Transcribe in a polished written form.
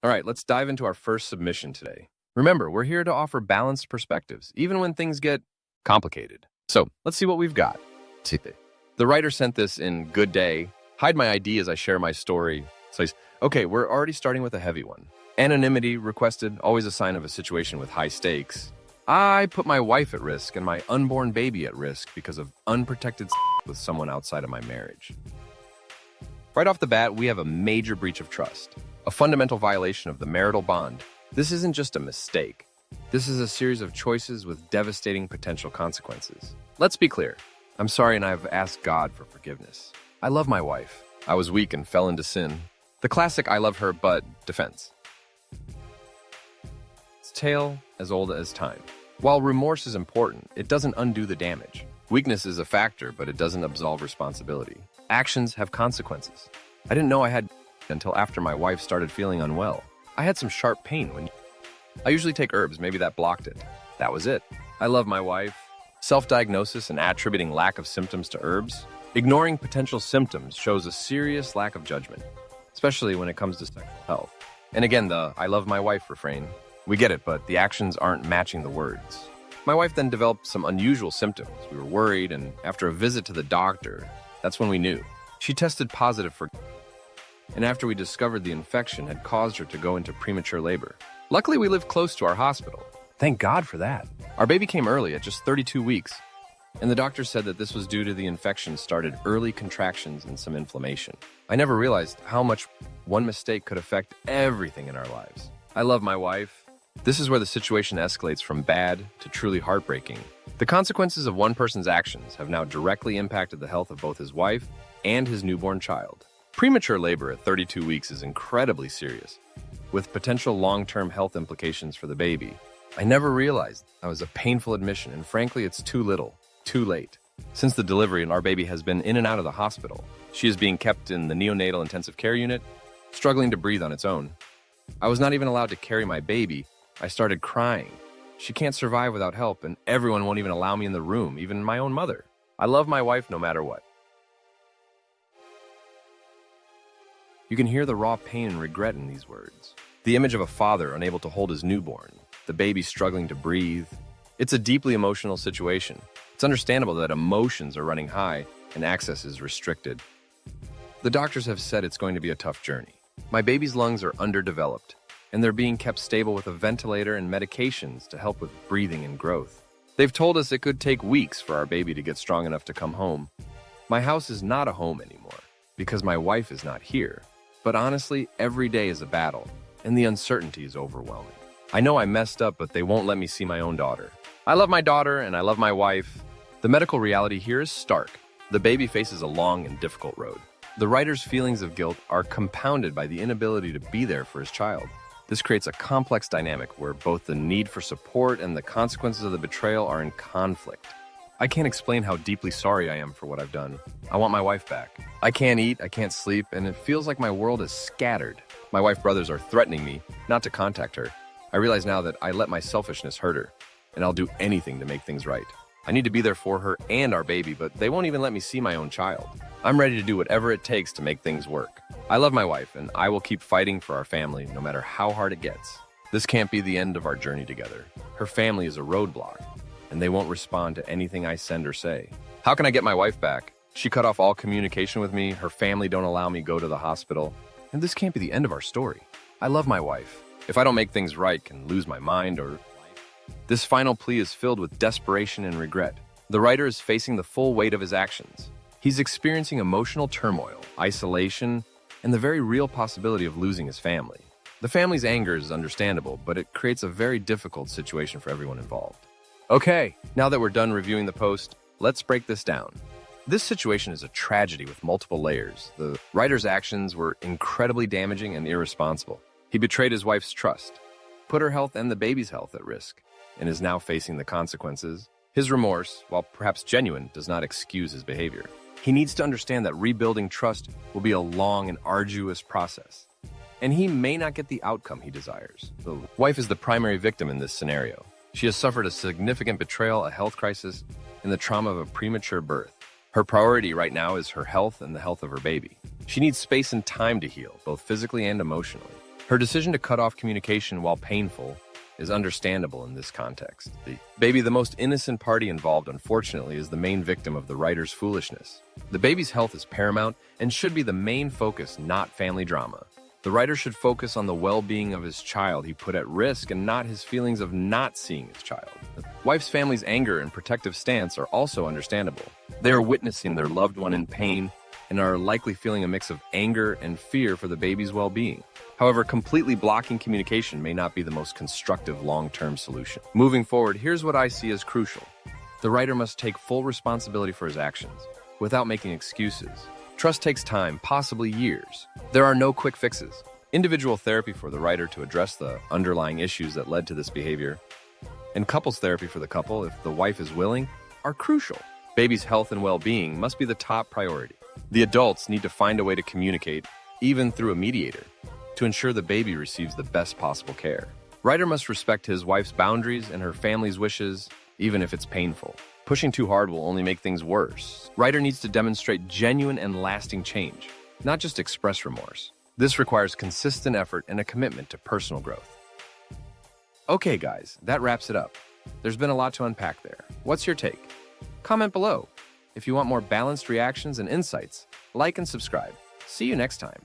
All right, let's dive into our first submission today. Remember, we're here to offer balanced perspectives, even when things get complicated. So let's see what we've got. The writer sent this in Good Day. Hide my ID as I share my story. So okay, we're already starting with a heavy one. Anonymity requested, always a sign of a situation with high stakes. I put my wife at risk and my unborn baby at risk because of unprotected with someone outside of my marriage. Right off the bat, we have a major breach of trust, a fundamental violation of the marital bond. This isn't just a mistake. This is a series of choices with devastating potential consequences. Let's be clear. I'm sorry and I've asked God for forgiveness. I love my wife. I was weak and fell into sin. The classic I love her but defense. It's a tale as old as time. While remorse is important, it doesn't undo the damage. Weakness is a factor, but it doesn't absolve responsibility. Actions have consequences. I didn't know I had until after my wife started feeling unwell. I had some sharp pain when I usually take herbs, maybe that blocked it. That was it. I love my wife. Self-diagnosis and attributing lack of symptoms to herbs. Ignoring potential symptoms shows a serious lack of judgment, especially when it comes to sexual health. And again, the I love my wife refrain. We get it, but the actions aren't matching the words. My wife then developed some unusual symptoms. We were worried, and after a visit to the doctor, that's when we knew. She tested positive for, and after we discovered the infection had caused her to go into premature labor. Luckily, we lived close to our hospital. Thank God for that. Our baby came early at just 32 weeks, and the doctor said that this was due to the infection started early contractions and some inflammation. I never realized how much one mistake could affect everything in our lives. I love my wife. This is where the situation escalates from bad to truly heartbreaking. The consequences of one person's actions have now directly impacted the health of both his wife and his newborn child. Premature labor at 32 weeks is incredibly serious, with potential long-term health implications for the baby. I never realized that was a painful admission, and frankly, it's too little, too late. Since the delivery, our baby has been in and out of the hospital. She is being kept in the neonatal intensive care unit, struggling to breathe on its own. I was not even allowed to carry my baby. I started crying. She can't survive without help, and everyone won't even allow me in the room, even my own mother. I love my wife no matter what. You can hear the raw pain and regret in these words. The image of a father unable to hold his newborn, the baby struggling to breathe. It's a deeply emotional situation. It's understandable that emotions are running high and access is restricted. The doctors have said it's going to be a tough journey. My baby's lungs are underdeveloped, and they're being kept stable with a ventilator and medications to help with breathing and growth. They've told us it could take weeks for our baby to get strong enough to come home. My house is not a home anymore because my wife is not here. But honestly, every day is a battle, and the uncertainty is overwhelming. I know I messed up, but they won't let me see my own daughter. I love my daughter, and I love my wife. The medical reality here is stark. The baby faces a long and difficult road. The writer's feelings of guilt are compounded by the inability to be there for his child. This creates a complex dynamic where both the need for support and the consequences of the betrayal are in conflict. I can't explain how deeply sorry I am for what I've done. I want my wife back. I can't eat, I can't sleep, and it feels like my world is scattered. My wife's brothers are threatening me not to contact her. I realize now that I let my selfishness hurt her, and I'll do anything to make things right. I need to be there for her and our baby, but they won't even let me see my own child. I'm ready to do whatever it takes to make things work. I love my wife, and I will keep fighting for our family no matter how hard it gets. This can't be the end of our journey together. Her family is a roadblock, and they won't respond to anything I send or say. How can I get my wife back? She cut off all communication with me, her family don't allow me to go to the hospital, and this can't be the end of our story. I love my wife. If I don't make things right, can lose my mind or life. This final plea is filled with desperation and regret. The writer is facing the full weight of his actions. He's experiencing emotional turmoil, isolation, and the very real possibility of losing his family. The family's anger is understandable, but it creates a very difficult situation for everyone involved. Okay, now that we're done reviewing the post, let's break this down. This situation is a tragedy with multiple layers. The writer's actions were incredibly damaging and irresponsible. He betrayed his wife's trust, put her health and the baby's health at risk, and is now facing the consequences. His remorse, while perhaps genuine, does not excuse his behavior. He needs to understand that rebuilding trust will be a long and arduous process, and he may not get the outcome he desires. The wife is the primary victim in this scenario. She has suffered a significant betrayal, a health crisis, and the trauma of a premature birth. Her priority right now is her health and the health of her baby. She needs space and time to heal, both physically and emotionally. Her decision to cut off communication while painful is understandable in this context. The most innocent party involved, unfortunately, is the main victim of the writer's foolishness. The baby's health is paramount and should be the main focus, not family drama. The writer should focus on the well-being of his child he put at risk and not his feelings of not seeing his child. The wife's family's anger and protective stance are also understandable. They are witnessing their loved one in pain and are likely feeling a mix of anger and fear for the baby's well-being. However, completely blocking communication may not be the most constructive long-term solution. Moving forward, here's what I see as crucial. The writer must take full responsibility for his actions, without making excuses. Trust takes time, possibly years. There are no quick fixes. Individual therapy for the writer to address the underlying issues that led to this behavior, and couples therapy for the couple, if the wife is willing, are crucial. Baby's health and well-being must be the top priority. The adults need to find a way to communicate, even through a mediator, to ensure the baby receives the best possible care. Writer must respect his wife's boundaries and her family's wishes, even if it's painful. Pushing too hard will only make things worse. Writer needs to demonstrate genuine and lasting change, not just express remorse. This requires consistent effort and a commitment to personal growth. Okay, guys, that wraps it up. There's been a lot to unpack there. What's your take? Comment below. If you want more balanced reactions and insights, like and subscribe. See you next time.